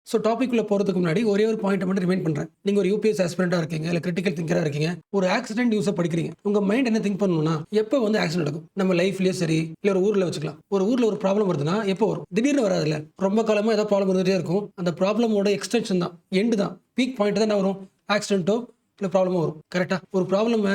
So டாபிக்குள்ள போறதுக்கு முன்னாடி ஒரே ஒரு பாயிண்ட் மட்டும் ரிமைண்ட் பண்றேன். நீங்க ஒரு யூபிஎஸ் ஆஸ்பிரண்டா இருக்கீங்க, இல்ல கிரிட்டிக்கல் திங்கரா இருக்கீங்க, ஒரு ஆக்சிடென்ட் நியூஸை படிக்கிறீங்க. உங்க மைண்ட் என்ன திங்க் பண்ணணும்னா, எப்போ வந்து ஆக்சிடென்ட் நடக்கும்? நம்ம லைஃப்லயே சரி, இல்ல ஒரு ஊர்ல வச்சுக்கலாம். ஒரு ஊர்ல ஒரு ப்ராப்ளம் வருதுன்னா எப்போ வரும்? திடீர்னு வராதுல்ல. ரொம்ப காலமா ஏதாவது ப்ராப்ளம் இருந்துட்டே இருக்கும். அந்த ப்ராப்ளமோட எக்ஸ்டென்ஷன் தான், எண்டு தான், பீக் பாயிண்ட் தான் என்ன வரும்? ஆக்சிடென்ட்டோ இல்ல ப்ராப்ளமோ வரும். கரெக்டா? ஒரு ப்ராப்ளம்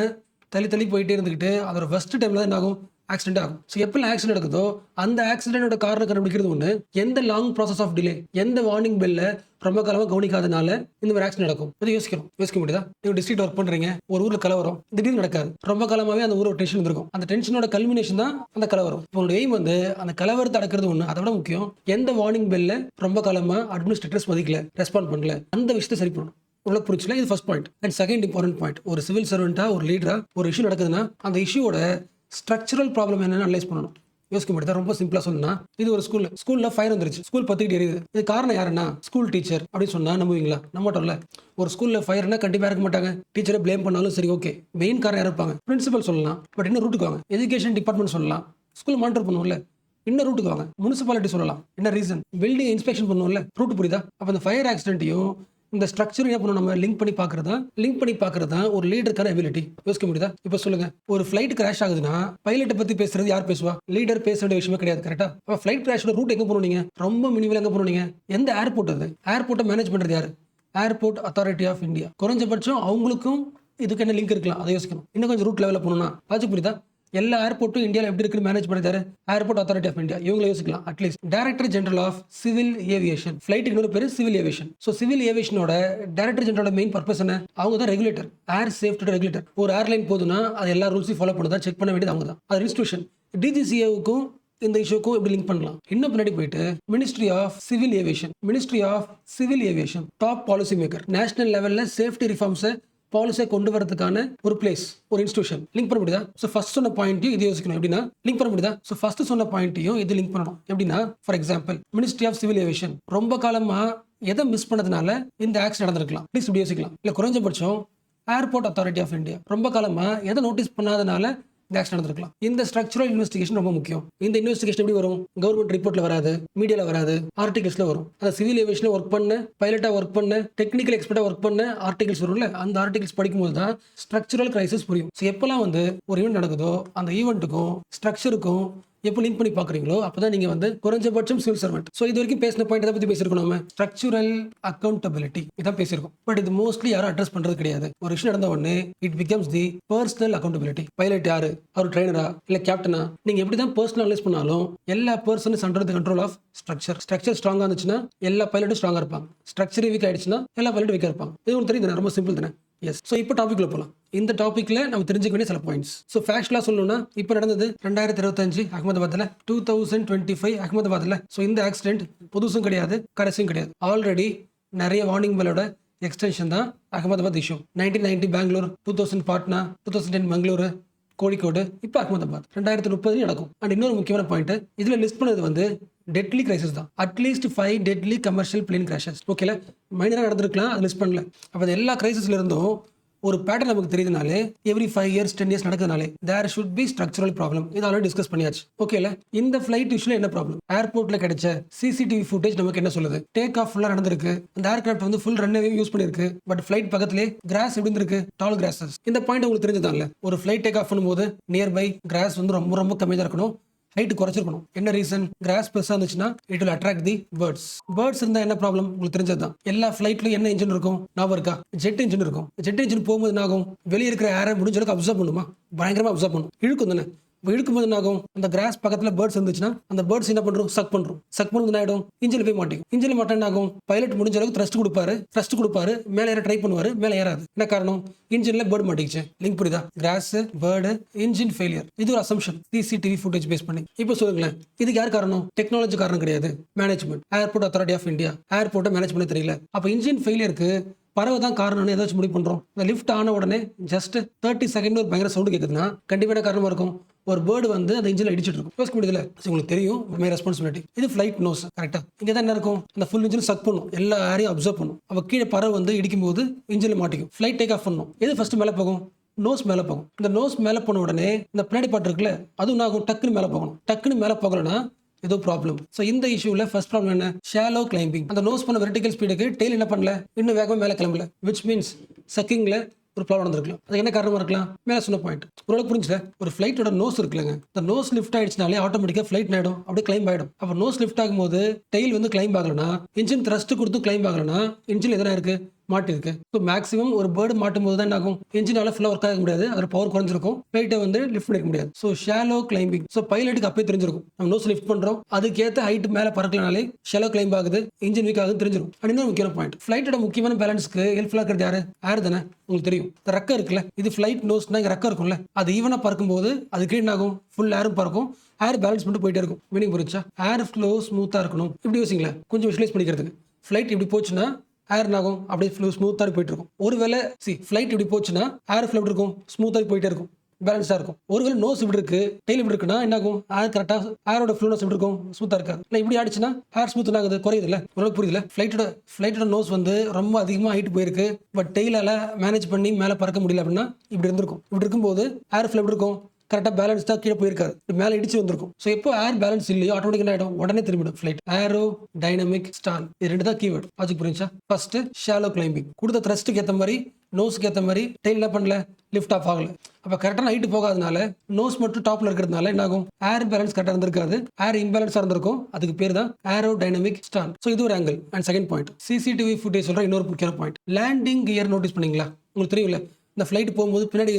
தள்ளி தள்ளி போயிட்டே இருந்துகிட்டு அதோட ஃபர்ஸ்ட் டைம்ல தான் என்ன ஆகும்? ஆக்சிடென்ட் ஆகும். ஸோ எப்பெல்லாம் ஆக்சிடென்ட் நடக்குதோ அந்த ஆக்சிடென்ட்டோட காரணம் கண்டுபிடிக்கிறது ஒன்று. எந்த லாங் ப்ராசஸ் ஆஃப் டிலே, எந்த வார்னிங் பெல்ல ரொம்ப காலமாக கவனிக்காதனால இந்த மாதிரி ஆக்சிடென்ட் நடக்கும். அது யோசிக்க முடியுதா? நீங்கள் டிஸ்ட்ரிக்ட் ஒர்க் பண்றீங்க, ஒரு ஊர்ல கலவரம் திடீர்னு நடக்காது. ரொம்ப காலமாவே அந்த ஊர் ஒரு டென்ஷன் இருக்கும். அந்த டென்ஷனோட கல்மினேஷன் தான் அந்த கலவரம். உங்களோட எய்ம் வந்து அந்த கலவரத்தை அடக்கிறது ஒன்று. அதை விட முக்கியம், எந்த வார்னிங் பெல்ல ரொம்ப காலமா அட்மினிஸ்ட்ரேட்டர்ஸ் மதிக்கல, ரெஸ்பாண்ட் பண்ணல, அந்த விஷயத்தை சரி பண்ணணும். உங்களுக்கு புரிச்சுல? இது first point. And second important point, ஒரு சிவில் சர்வெண்டா, ஒரு லீடரா ஒரு இஷ்யூ நடக்குதுன்னா அந்த இஷ்யூவோட ஸ்ட்ரக்சரல் ப்ராப்ளம் என்னன்னு அனலைஸ் பண்ணணும். யோசிக்க முடியாது. ரொம்ப சிம்பிளா சொல்லணும்னா, இது ஒரு ஸ்கூல்ல ஃபயர் வந்துருச்சு, ஸ்கூல் பத்திக்கிட்டு எரியுது. இது காரணம் யாருன்னா ஸ்கூல் டீச்சர் அப்படின்னு சொன்னா நம்புவீங்களா? நம்ப மாட்டோம்ல. ஒரு ஸ்கூல்ல ஃபயர்னா கண்டிப்பா இருக்க மாட்டாங்க. டீச்சரை ப்ளேம் பண்ணாலும் சரி, ஓகே, மெயின் காரணம் யார் இருப்பாங்க? பிரின்சிபல் சொல்லலாம். பட் இன்னும் ரூட்டுக்கு வாங்க, எஜுகேஷன் டிபார்ட்மெண்ட் சொல்லலாம். ஸ்கூல் மானிட்டர் பண்ணுவோம்ல, இன்னும் ரூட்டுக்கு வாங்க, முனிசிபாலிட்டி சொல்லலாம். என்ன ரீசன்? பில்டிங் இன்ஸ்பெக்ஷன் பண்ணுவோம்ல, ரூட் புரியுதா? அப்ப அந்த ஃபயர் ஆக்சிடென்ட்டையும் இந்த ஸ்ட்ரக்சர் என்ன பண்ணணும்? நம்ம லிங்க் பண்ணி பார்க்கறது தான் ஒரு லீடருக்கான எபிலிட்டி. யோசிக்க முடியுதா? இப்போ சொல்லுங்க, ஒரு ஃபிளைட் கிராஷ் ஆகுதுன்னா பைலட்டை பத்தி பேசுறது யார் பேசுவா? லீடர் பேச வேண்டிய விஷயமே கிடையாது. கரெக்டா? அப்ப ஃபிளைட் கிராஷோட ரூட் எங்க போறீங்க? ரொம்ப மினிமலா எங்க போறீங்க? எந்த ஏர்போர்ட்? அது ஏர்போர்ட்டை மேனேஜ் பண்றது யாரு? Airport authority of India. குறைஞ்சபட்சம் அவங்களுக்கும் இதுக்கு என்ன லிங்க் இருக்கலாம், அதை யோசிக்கணும். இன்னும் கொஞ்சம் ரூட் லெவலில் போகணும்னா பாச்சு புரியுதா? எல்லா ஏர்போர்ட்டும் இந்தியாவில் எப்படி இருக்குன்னு மேனேஜ் பண்ணுறாரு ஏர்போர்ட் அத்தாரிட்டி ஆஃப் இந்தியா. இவங்களை யோசிக்கலாம். At least director general of civil aviation. ஃபிளைட்டுக்கு இன்னொரு பேர் சிவில் ஏவியேஷன். ஸோ சிவில் ஏவியேஷனோட டைரக்டர் ஜெனரலோட மெயின் பர்பஸ் என்ன? அவங்க தான் ரெகுலேட்டர், ஏர் சேஃப்டி ரெகுலேட்டர். ஒரு ஏர்லைன் போதுன்னா அது எல்லா ரூல்ஸையும் ஃபாலோ பண்ணி செக் பண்ண வேண்டியது அவங்க தான். அது இன்ஸ்டியூஷன். டிஜிசிஏவுக்கும் இந்த இஷ்யூக்கும் எப்படி லிங்க் பண்ணலாம்? இன்னும் பின்னாடி போயிட்டு ministry of civil aviation top policy maker. National லெவல்ல சேஃப்டி ரிஃபார்ம்ஸை பாலிசியை கொண்டு வரதுக்கான ஒரு பிளேஸ், ஒரு இன்ஸ்டியூஷன். லிங்க் பண்ண முடியுதா? ஸோ ஃபர்ஸ்ட் சொன்ன பாயிண்ட்டையும் இது யோசிக்கணும். எப்படின்னா லிங்க் பண்ண முடியுதா? ஸோ ஃபர்ஸ்ட் சொன்ன பாயிண்ட்டையும் இது லிங்க் பண்ணணும். எப்படின்னா, for example, ministry of civil aviation ரொம்ப காலமா எதை மிஸ் பண்ணதுனால இந்த ஆக்சிடென்ட் நடந்திருக்கலாம், ப்ளீஸ் இப்படி யோசிக்கலாம். இல்லை குறைஞ்சபட்சம் ஏர்போர்ட் அத்தாரிட்டி ஆஃப் இந்தியா ரொம்ப காலமா எதை நோட்டீஸ் பண்ணாதனால இந்த ஆக்சிடென்ட் நடந்திருக்கலாம். இந்த ஸ்ட்ரக்சரல் இன்வெஸ்டிகேஷன் ரொம்ப முக்கியம். இந்த இன்வெஸ்டிகேஷன் எப்படி வரும்? கவர்மெண்ட் ரிப்போர்ட்ல வராது, மீடியால வராது, ஆர்டிகல்ஸ்ல வரும். அந்த சிவில் ஏவியேஷன்ல ஒர்க் பண்ண, பைலட்டா ஒர்க் பண்ண, டெக்னிக்கல் எக்ஸ்பர்ட்டா ஒர்க் பண்ண ஆர்டிகல்ஸ் வரும்ல, அந்த ஆர்டிகல்ஸ் படிக்கும்போது தான் ஸ்ட்ரக்சரல் கிரைசிஸ் புரியும். ஸோ எப்பெல்லாம் வந்து ஒரு ஈவெண்ட் நடக்குதோ அந்த ஈவெண்ட்டுக்கும் ஸ்ட்ரக்சருக்கும் எப்போ லிங்க் பண்ணி பார்க்குறீங்களோ அப்பதான் நீங்க வந்து குறைஞ்சபட்சம் சிவில் சர்வெண்ட். ஸோ இது வரைக்கும் பேசின பாயிண்ட் எதை பத்தி பேசியிருக்கோம்? நம்ம ஸ்ட்ரக்சரல் அக்கௌண்டபிலிட்டி இதான் பேசியிருக்கோம். பட் இது மோஸ்ட்லி யாரும் அட்ரஸ் பண்றது கிடையாது. ஒரு விஷயம் நடந்த உடனே it becomes the personal accountability. Pilot யாரு? அவர் ட்ரைனரா இல்ல கேப்டனா? நீங்க எப்படி தான் பர்சனல் அனலைஸ் பண்ணாலும் எல்லா person is under the control of structure. Structure ஸ்ட்ராங்கா இருந்துச்சுன்னா எல்லா பைலட்டும் ஸ்ட்ராங்கா இருப்பாங்க. ஸ்ட்ரக்சர் வீக் ஆயிடுச்சுன்னா எல்லா பைலட்டும் வீக்கா இருப்பாங்க. இது உங்களுக்கு தெரியுது, ரொம்ப சிம்பிள் தானே? எஸ். ஸோ இப்போ டாபிக்ல போகலாம். இந்த டாபிக்ல நம்ம தெரிஞ்சுக்க வேண்டிய சில பாயிண்ட்ஸ். ஸோ ஃபேக்சுவலா சொல்லணும்னா, இப்போ நடந்தது 2025 அகமதாபாத்ல, 2025 அகமதாபாத்ல. ஸோ இந்த ஆக்சிடென்ட் புதுசும் கிடையாது, கடைசியும் கிடையாது. ஆல்ரெடி நிறைய வார்னிங் பெல்லோட எக்ஸ்டென்ஷன் தான் அகமதாபாத் இஷ்யூ. 1990 பெங்களூர், 2000 பாட்னா, 2010 மங்களூரு, கோழிக்கோடு, இப்போ அகமதாபாத். 2030 நடக்கும். அண்ட் இன்னொரு முக்கியமான பாயிண்ட் இதுல லிஸ்ட் பண்ணது வந்து டெட்லி கிரைசிஸ் தான். At least 5 deadly commercial plane crashes. ஓகேல, மைனரா நடந்திருக்கலாம், அது லிஸ்ட் பண்ணல. அப்போ எல்லா கிரைசிஸ்ல இருந்தும் ஒரு பேட்டர்ன் நமக்கு தெரியுதுனாலே, எவ்ரி 5 years 10 years நடக்குதுனாலே there should be structural problem. இது ஆல்ரெடி டிஸ்கஸ் பண்ணியாச்சு. ஓகேல, இந்த ஃபிளைட் இஷ்யூல என்ன ப்ராப்ளம்? ஏர்போர்ட்ல கிடைச்ச சிசிடிவி ஃபுட்டேஜ் நமக்கு என்ன சொல்லுது? டேக் ஆஃப் ஃபுல்லா நடந்திருக்கு, அந்த ஏர்கிராஃப்ட் வந்து ஃபுல் ரன்வே யூஸ் பண்ணிருக்கு. பட் ஃபிளைட் பக்கத்திலே கிராஸ் எப்படி இருக்கு? டால் கிராஸஸ். இந்த பாயிண்ட் உங்களுக்கு தெரிஞ்சதான்ல. ஒரு ஃபிளைட் டேக் ஆஃப் பண்ணும்போது நியர்பை கிராஸ் வந்து ரொம்ப ரொம்ப கம்மியா தான் இருக்கணும், ஹைட் குறைச்சிருக்கணும். என்ன ரீசன்? கிராஸ் பெருசா இருந்துச்சுன்னா it will attract the birds. Birds இருந்தா என்ன ப்ராப்ளம் உங்களுக்கு தெரிஞ்சதுதான். எல்லா ஃபிளைட்லயும் என்ன இன்ஜின் இருக்கும்? ஞாபகம் இருக்கா? ஜெட் இன்ஜின் இருக்கும். ஜெட் இன்ஜின் போகும்போது என்ன ஆகும்? வெளியே இருக்கிற ஏரை முடிஞ்ச அளவுக்கு அப்சர்வ் பண்ணுமா? பயங்கரமா அப்சர்வ் பண்ணும், இழுக்கும் தானே. இழுக்கும்போது என்ன ஆகும்? அந்த கிராஸ் பக்கத்துல பேர்ட்ஸ் இருந்துச்சுன்னா அந்த பேர்ட்ஸ் என்ன பண்றோம்? சக் பண்றோம். சக் பண்ணும்போது என்ன ஆயிடும்? இன்ஜின் போய் மாட்டிக்கும். இன்ஜின் மாட்டா என்ன ஆகும்? பைலட் முடிஞ்ச அளவுக்கு த்ரஸ்ட் கொடுப்பாரு, மேல ஏற ட்ரை பண்ணுவாரு, மேல ஏறாது. என்ன காரணம்? இன்ஜின்ல பேர்ட் மாட்டிக்கிச்சு. லிங்க் புரியுதா? Cross, bird, engine failure. இது ஒரு அசம்ஷன் சிசிடிவி ஃபுட்டேஜ் பேஸ் பண்ணி. இப்போ சொல்லுங்களேன், இதுக்கு யார் காரணம்? டெக்னாலஜி காரணம் கிடையாது, management. Airport authority of India ஏர்போர்ட்டை மேனேஜ் பண்ண தெரியல. அப்ப இன்ஜின் ஃபெயிலியருக்கு பறவை தான் காரணம்னு ஏதாச்சும் முடிவு பண்றோம். இந்த லிஃப்ட் ஆன உடனே ஜஸ்ட் 30 செகண்ட் ஒரு பயங்கர சவுண்ட் கேட்குதுன்னா கண்டிப்பான காரணமா இருக்கும். ஒரு பேர்டு வந்து அந்த இன்ஜின்ல இடிச்சிட்டு இருக்கும். யோசிக்க முடியுதுல? உங்களுக்கு தெரியும், மை ரெஸ்பான்சிபிலிட்டி. இது ஃபிளைட் நோஸ். கரெக்டா? இங்க தான் என்ன இருக்கும்? அந்த ஃபுல் இன்ஜின் சக் பண்ணும், எல்லா ஏரையும் அப்சர்வ் பண்ணும். அப்ப கீழே பறவை வந்து இடிக்கும் போது இன்ஜின்ல மாட்டிக்கும். ஃபிளைட் டேக் ஆஃப் பண்ணும். எது ஃபர்ஸ்ட் மேல போகும்? நோஸ் மேல போகும். இந்த நோஸ் மேல போன உடனே இந்த பின்னாடி பாட்டு இருக்குல்ல, அதுவும் ஆகும், டக்குன்னு மேல போகணும். டக்குன்னு மேல போகலன்னா ஏதோ ப்ராப்ளம். ஸோ இந்த இஷ்யூல ஃபர்ஸ்ட் ப்ராப்ளம் என்ன? Shallow climbing. அந்த நோஸ் பண்ண வெர்டிகல் ஸ்பீடுக்கு டெய்ல் என்ன பண்ணல, இன்னும் வேகமாக மேலே கிளம்பல. விச் மீன்ஸ் சக்கிங்ல ஒரு ப்ராப்ளம் நடந்திருக்கலாம். அது என்ன காரணமா இருக்கலாம்? மேலே சொன்ன பாயிண்ட் ஓரளவுக்கு புரிஞ்சுல. ஒரு ஃபிளைட்டோட நோஸ் இருக்குல்லங்க, இந்த நோஸ் லிஃப்ட் ஆயிடுச்சுனாலே ஆட்டோமேட்டிக்காக ஃபிளைட் ஆயிடும், அப்படியே கிளைம் ஆயிடும். அப்போ நோஸ் லிஃப்ட் ஆகும்போது டெய்ல் வந்து கிளைம் ஆகலனா, இன்ஜின் த்ரஸ்ட் கொடுத்து கிளைம் ஆகலனா, இன்ஜின் எதனா இருக்கு மாட்டிருக்கு. ஸோ மேக்ஸிமம் ஒரு பேர்டு மாட்டும் போது தான் என்ன ஆகும், இன்ஜினால ஃபுல்லாக ஒர்க் ஆக முடியாது, அதோட பவர் குறைஞ்சிருக்கும், ஃபிளைட்டை வந்து லிஃப்ட் பண்ணிக்க முடியாது. So shallow climbing. ஸோ பைலட்டுக்கு அப்பயே தெரிஞ்சிருக்கும், நம்ம நோஸ் லிஃப்ட் பண்றோம், அதுக்கேற்ற ஹைட் மேலே பறக்கலனாலே ஷாலோ கிளைம் ஆகுது, இன்ஜின் வீக் ஆகுது தெரிஞ்சிடும். அப்படின்னு முக்கியமான பாயிண்ட். ஃபிளைட்டோட முக்கியமான பேலன்ஸ்க்கு ஹெல்ப்ஃபுல்லாக இருக்கிறது யாரு? ஏர் தானே. உங்களுக்கு தெரியும், இந்த ரெக்க இருக்குல்ல, இது ஃபிளைட் நோஸ்னா இங்கே ரெக்க இருக்கும்ல, அது ஈவனாக பறக்கும்போது அதுக்கு என்ன ஆகும், ஃபுல் ஏரும் பறக்கும், ஏர் பேலன்ஸ் பண்ணிட்டு போயிட்டே இருக்கும். மீனிங் புரிச்சா? ஏர் ஃப்ளோ ஸ்மூத்தாக இருக்கணும். இப்படி யோசிங்களேன், கொஞ்சம் விஷுவலைஸ் பண்ணிக்கிறதுக்கு. ஃபிளைட் இப்படி போச்சுன்னா ஏர் ஆகும், அப்படியே ஃப்ளோ ஸ்மூத்தாக போயிட்டு இருக்கும். ஒருவேளை ஃபிளைட் இப்படி போச்சுன்னா ஏர் ஃப்ளோ இருக்கும், ஸ்மூத்தாக போயிட்டே இருக்கும், பேலன்ஸாக இருக்கும். ஒருவேளை நோஸ் இப்படி இருக்கு, டெய்ல் இப்படி இருக்குன்னா என்ன ஆகும், ஏர் கரெக்டாக ஏரோட ஃப்ளோனஸ் எப்படி இருக்கும், ஸ்மூத்தாக இருக்காது. இல்லை இப்படி ஆயிடுச்சுன்னா ஏர் ஸ்மூத் ஆகுது, குறையுது. இல்லை உங்களுக்கு புரியுதுல? ஃபிளைட்டோட நோஸ் வந்து ரொம்ப அதிகமாக ஹைட் போயிருக்கு, பட் டெய்லால மேனேஜ் பண்ணி மேலே பறக்க முடியல அப்படின்னா இப்படி இருந்திருக்கும். இப்படி இருக்கும்போது ஏர் ஃப்ளோ எப்படி இருக்கும், கரெக்டாக பேலன்ஸ் தான் கீழே போயிருக்காரு, மேலே இடிச்சு வந்திருக்கும். ஸோ எப்போ ஏர் பேலன்ஸ் இல்லையோ ஆட்டோமேட்டிக் ஆகிடும், உடனே திரும்பிடும் ஃபிளைட். ஏரோ டைனமிக் ஸ்டால், இது ரெண்டு தான் கீவேர்டு. லாஜிக் புரிஞ்சா? First shallow climbing. கொடுத்த த்ரஸ்ட்டுக்கு ஏற்ற மாதிரி நோஸ்க்கு ஏற்ற மாதிரி டெய்ல் என்ன பண்ணல, லிஃப்ட் ஆஃப் ஆகல. அப்போ கரெக்டான ஹைட் போகாதனால நோஸ் மட்டும் டாப்ல இருக்கிறதுனால என்ன ஆகும், ஏர் பேலன்ஸ் கரெக்டாக இருந்திருக்காது, ஏர் இம்பேலன்ஸாக இருந்திருக்கும். அதுக்கு பேர் தான் ஏரோ டைனமிக் ஸ்டால். ஸோ இது ஒரு angle. And second point, CCTV footage சொல்ற இன்னொரு முக்கியமான பாயிண்ட், லேண்டிங் கியர். நோட்டீஸ் பண்ணீங்களா? உங்களுக்கு தெரியும்ல, இந்த ஃப்ளைட் போகும்போது பின்னாடி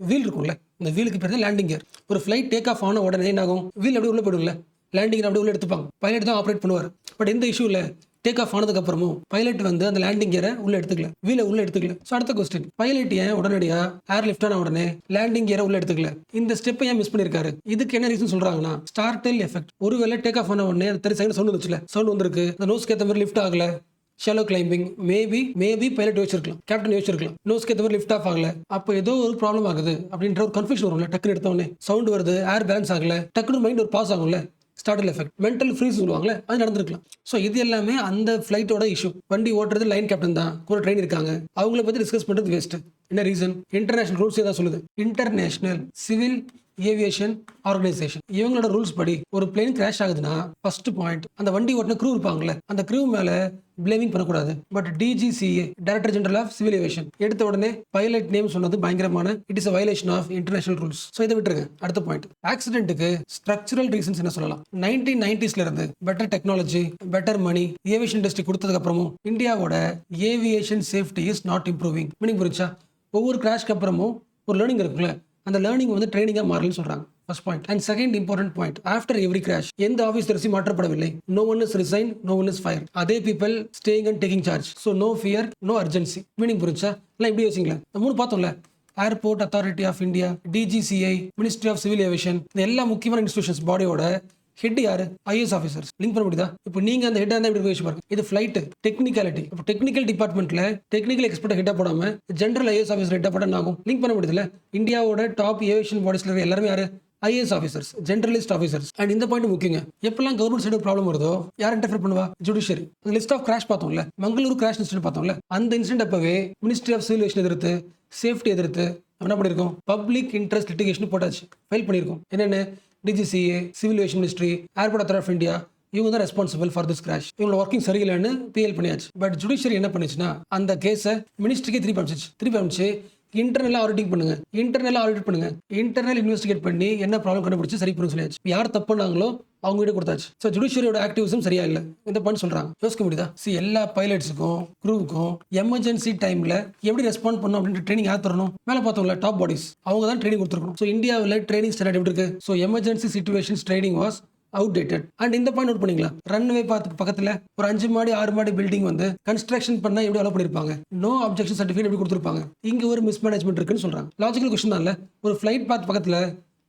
வீல் இருக்கும்ல, இந்த வீலுக்கு பேர் தான் லேண்டிங் கியர். ஒரு ஃப்ளைட் டேக் ஆஃப் ஆன உடனே என்ன ஆகும், வீல் அப்படியே உள்ள போயிடும்ல, லேண்டிங் அப்படியே உள்ள எடுத்துப்பாங்க, பைலட் தான் ஆப்ரேட் பண்ணுவார். பட் இந்த இஷ்யூ இல்லை, டேக் ஆஃப் ஆனதுக்கு அப்புறமும் பைலட் வந்து அந்த லேண்டிங் கியரை உள்ள எடுத்துக்கல, வீலை உள்ள எடுத்துக்கல. ஸோ அடுத்த கொஸ்டின், பைலட் ஏன் உடனடியாக ஏர் லிஃப்ட் ஆன உடனே லேண்டிங் கியரை உள்ள எடுத்துக்கல, இந்த ஸ்டெப்பை ஏன் மிஸ் பண்ணிருக்காரு? இதுக்கு என்ன ரீசன் சொல்றாங்கன்னா, ஸ்டார்டெல் எஃபெக்ட். ஒருவேளை டேக் ஆஃப் ஆன உடனே 30 செகண்ட் சவுண்ட் வந்துச்சுல, சவுண்ட் வந்திருக்கு, அந்த நோஸ்க்கு ஏற்ற மாதிரி லிஃப்ட் ஆகல, ஷாலோ கிளைம்பிங். மேபி பைலட் யோசிச்சிருக்கலாம், கேப்டன் யோசிச்சிருக்கலாம், நோஸ்க்கு ஏற்ற மாதிரி லிஃப்ட் ஆஃப் ஆகல, அப்போ ஏதோ ஒரு ப்ராப்ளம் ஆகுது அப்படின்ற ஒரு கன்ஃபியூஷன் வரும்ல. டக்குனு எடுத்தவொடனே சவுண்ட் வருது, ஏர் பேலன்ஸ் ஆகல, டக்குனு மைண்ட் ஒரு பாஸ் ஆகும்ல, ஸ்டார்டல் எஃபெக்ட், மென்டல் ஃப்ரீஸ் சொல்லுவாங்களே, அது நடந்திருக்கலாம். ஸோ இது எல்லாமே அந்த ஃபிளைட்டோட இஷ்யூ. வண்டி ஓட்டுறது லைன் கேப்டன் தான், கூட ட்ரெயின் இருக்காங்க, அவங்கள பற்றி டிஸ்கஸ் பண்ணுறது வேஸ்ட். என்ன ரீசன்? இன்டர்நேஷனல் ரூல்ஸே தான் சொல்லுது. இன்டர்நேஷனல் சிவில் ஏவியேஷன் ஆர்கனைசேஷன், இவங்களோட ரூல்ஸ் படி ஒரு பிளேன் கிராஷ் ஆகுதுன்னா ஃபர்ஸ்ட் பாயிண்ட், அந்த வண்டி ஓட்டின க்ரூ இருப்பாங்கல்ல, அந்த க்ரூ மேல பிளேமிங் பண்ணக்கூடாது. But DGCA, director general of civil aviation, எடுத்த உடனே பைலட் நேம் சொன்னது பயங்கரமான, it is a violation of international rules. So இதை விட்டுருங்க. அடுத்த பாயிண்ட், ஆக்சிடென்ட்டுக்கு ஸ்ட்ரக்சரல் ரீசன்ஸ் என்ன சொல்லலாம். 1990s இருந்து பெட்டர் டெக்னாலஜி, பெட்டர் மணி ஏவியேஷன் இண்டஸ்ட்ரி கொடுத்ததுக்கு அப்புறமும் இந்தியாவோட aviation safety is not improving. Meaning புரிஞ்சா? ஒவ்வொரு கிராஷ்க்கு அப்புறமும் ஒரு லேர்னிங் இருக்குல்ல, அந்த லேர்னிங் வந்து ட்ரைனிங்காக மாறலன்னு சொல்றாங்க. First point. And second important point, after every crash எந்த ஆஃபீஸர்ஸும் மாற்றப்படவில்லை. No one is resign, no one is fire, அதே people staying and taking charge. So no fear, no urgency. Meaning புரிஞ்சா? இல்லை இப்படி யோசிங்களேன், மூணு பார்த்தோம்ல, airport authority of India, DGCI, ministry of civil aviation, இந்த எல்லா முக்கியமான இன்ஸ்டிடியூஷன்ஸ் பாடியோட ஹெட் யாரு? IAS officers. லிங்க் பண்ண முடியுதா? இப்போ நீங்க அந்த ஹெட் இருந்தா இப்படி யோசிச்சு பாருங்க. இது ஃபிளைட் டெக்னிக்காலிட்டி. இப்போ டெக்னிக்கல் டிபார்ட்மெண்ட்ல டெக்னிக்கல் எக்ஸ்பர்ட் ஹெட்டா போடாம ஜெனரல் ஐஏஎஸ் ஆஃபீஸர் ஹெட்டா போட ஆகும். லிங்க் பண்ண முடியுதுல? இந்தியாவோட டாப் ஏவியேஷன் பாடிஸ்ல இருக்க எல்லாருமே யாரு? IAS officers, generalist officers. And இந்த பாயிண்ட் முக்கியங்க, எப்பெல்லாம் கவர்மெண்ட் சைடு ப்ராப்ளம் வருதோ யார் இன்டர்ஃபியர் பண்ணுவா? ஜுடிஷியரி. அந்த லிஸ்ட் ஆஃப் கிராஷ் பார்த்தோம்ல, மங்களூர் கிராஷ் இன்சிடென்ட் பார்த்தோம்ல, அந்த இன்சிடென்ட் அப்பவே மினிஸ்ட்ரி ஆஃப் சிவில் ஏவியேஷன் எதிர்த்து, சேஃப்டி எதிர்த்து என்ன பண்ணிருக்கோம்? பப்ளிக் இன்ட்ரெஸ்ட் லிட்டிகேஷன் போட்டாச்சு, ஃபைல் பண்ணிருக்கோம். என்னென்ன? DGCA, civil aviation ministry, airport authority of India, இவங்க தான் ரெஸ்பான்சிபிள் ஃபார் திஸ் கிராஷ். இவங்களோட ஒர்க்கிங் சரியில்லைன்னு பிஎல் பண்ணியாச்சு. பட் ஜுடிஷியரி என்ன பண்ணுச்சுன்னா, அந்த கேஸை மினிஸ்ட்ரிக்கே திருப்பி அனுப்பிச்சு இன்டர்னல் ஆடிட்டிங் பண்ணுங்க, இன்டர்னல் இன்வெஸ்டிகேட் பண்ணி என்ன ப்ராப்ளம் கண்டுபிடிச்சு சரி பண்ணு சொல்லியாச்சு. யார் தப்பு பண்ணாங்களோ அவங்க கிட்ட கொடுத்தாச்சு. ஸோ ஜுடிஷியரியோட ஆக்டிவிசம் சரியா இல்லை, இந்த பாயிண்ட் சொல்றாங்க. யோசிக்க முடியுதா? எல்லா பைலட்ஸுக்கும் க்ரூவுக்கும் எமர்ஜென்சி டைம்ல எப்படி ரெஸ்பாண்ட் பண்ணும் அப்படின்ற ட்ரைனிங் யார் தரணும்? மேலே பார்த்தோம்ல, டாப் பாடிஸ், அவங்க தான் ட்ரைனிங் கொடுத்துருக்கணும். ஸோ இந்தியாவில் ட்ரைனிங் ஸ்டாண்டர்ட் எப்படி இருக்கு? So emergency situations training was outdated. And இந்த பாயிண்ட் நோட் பண்ணிங்களா? ரன்வே பார்த்து பக்கத்துல ஒரு 5 மாடி 6 மாடி பில்டிங் வந்து கன்ஸ்ட்ரக்ஷன் பண்ணா எப்படி அலோ பண்ணிருப்பாங்க? நோ அப்ஜெக்ஷன் சர்டிஃபிகேட் எப்படி கொடுத்துருப்பாங்க? இங்க ஒரு மிஸ்மேனேஜ்மெண்ட் இருக்குன்னு சொல்றாங்க. லாஜிக்கல் கொஸ்டின் தான் இல்ல? ஒரு ஃபிளைட் பார்த்து பக்கத்துல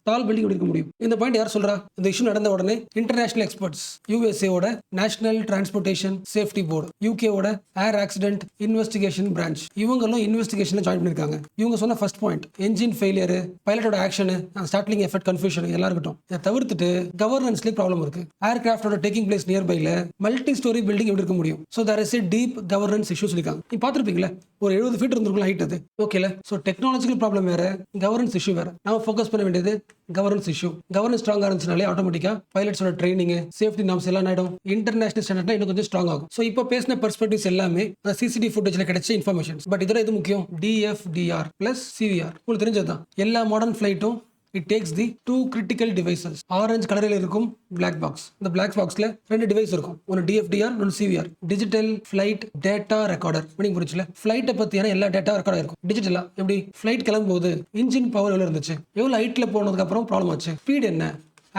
டால் பில்டிங் இருக்க முடியும். இந்த பாயிண்ட் யார் சொல்றா? இந்த இஷ்யூ நடந்த உடனே இன்டர்நேஷனல் எக்ஸ்பர்ட்ஸ், யூஎஸ்ஏவோட நேஷனல் டிரான்ஸ்போர்ட்டேஷன் சேஃப்டி போர்டு, யூகேவோட ஏர் ஆக்சிடென்ட் இன்வெஸ்டிகேஷன் பிரான்ச், இவங்களும் இன்வெஸ்டிகேஷன்ல ஜாயின் பண்ணிருக்காங்க. இவங்க சொன்ன ஃபர்ஸ்ட் பாயிண்ட், என்ஜின் ஃபெயிலியர், பைலட்டோட ஆக்ஷன், ஸ்டார்ட்லிங் எஃபெக்ட், கன்ஃபியூஷன் எல்லாம் இருக்கட்டும். இதை தவிர்த்துட்டு கவர்னன்ஸ்லேயே ப்ராப்ளம் இருக்கு. ஏர்கிராஃப்டோட டேக்கிங் பிளேஸ் நியர்பைல மல்டி ஸ்டோரி பில்டிங் எப்படி இருக்க முடியும்? So there is a deep governance issue சொல்லிருக்காங்க. நீ பார்த்துருப்பீங்களா, ஒரு 70 ஃபீட் இருந்திருக்கும் ஹைட் அது. ஓகேல? ஸோ டெக்னாலஜிக்கல் ப்ராப்ளம் வேற, கவர்னன்ஸ் இஷ்யூ வேற. நம்ம ஃபோக்கஸ் பண்ண வேண்டியது கவர்னன்ஸ் இஷ்யூ. கவர்னன்ஸ் ஸ்ட்ராங்கா இருந்துச்சுனாலே ஆட்டோமேட்டிக்கா பைலட்ஸோட ட்ரைனிங், சேஃப்டி நார்ம்ஸ் எல்லாம் ஆயிடும். இன்டர்நேஷனல் ஸ்டாண்டர்ட்ல இன்னும் கொஞ்சம் ஸ்ட்ராங் ஆகும். ஸோ இப்போ பேசின பெர்ஸ்பெக்டிவ்ஸ் எல்லாமே அந்த சிசிடிவி ஃபுட்டேஜ்ல கிடைச்ச இன்ஃபர்மேஷன்ஸ். பட் இதோட இது முக்கியம், டிஎஃப்டிஆர் பிளஸ் சிவிஆர். உங்களுக்கு தெரிஞ்சதுதான். எல்லா மாடர்ன் ஃபிளைட்டும் it takes the 2 critical devices. Orange கலரில் இருக்கும் பிளாக் பாக்ஸ். இந்த பிளாக் பாக்ஸ்ல 2 டிவைஸ் இருக்கும். ஒன்று டிஎஃப்டிஆர், ஒன்று CVR. Digital flight data recorder. Meaning புரிச்சுல, ஃபிளைட்டை பத்தியான எல்லா டேட்டா ரெக்கார்ட் ஆயிருக்கும் டிஜிட்டலா. எப்படி ஃபிளைட் கிளம்பும்போது இன்ஜின் பவர் எவ்வளவு இருந்துச்சு, எவ்வளவு ஹைட்ல போனதுக்கு அப்புறம் ப்ராப்ளம் ஆச்சு, ஸ்பீட் என்ன,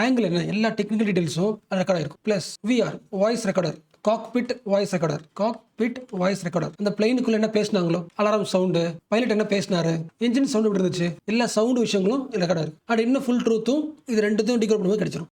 ஆங்கிள் என்ன, எல்லா டெக்னிக்கல் டீடைல்ஸும் ரெக்கார்ட் ஆயிருக்கும். Plus VR voice recorder, cockpit voice recorder. Cockpit voice recorder அந்த பிளைனுக்குள்ள என்ன பேசினாங்களோ, அலாரம் சவுண்டு, பைலட் என்ன பேசினாரு, இன்ஜின் சவுண்ட் எப்படி இருந்துச்சு, எல்லா சவுண்ட் விஷயங்களும் ரெக்கார்ட் ஆயிருக்கு. அண்ட் இன்னும் ஃபுல் ட்ரூத்தும் இது ரெண்டுத்தையும் டிகோட் பண்ணும்போது கிடைச்சிரும்.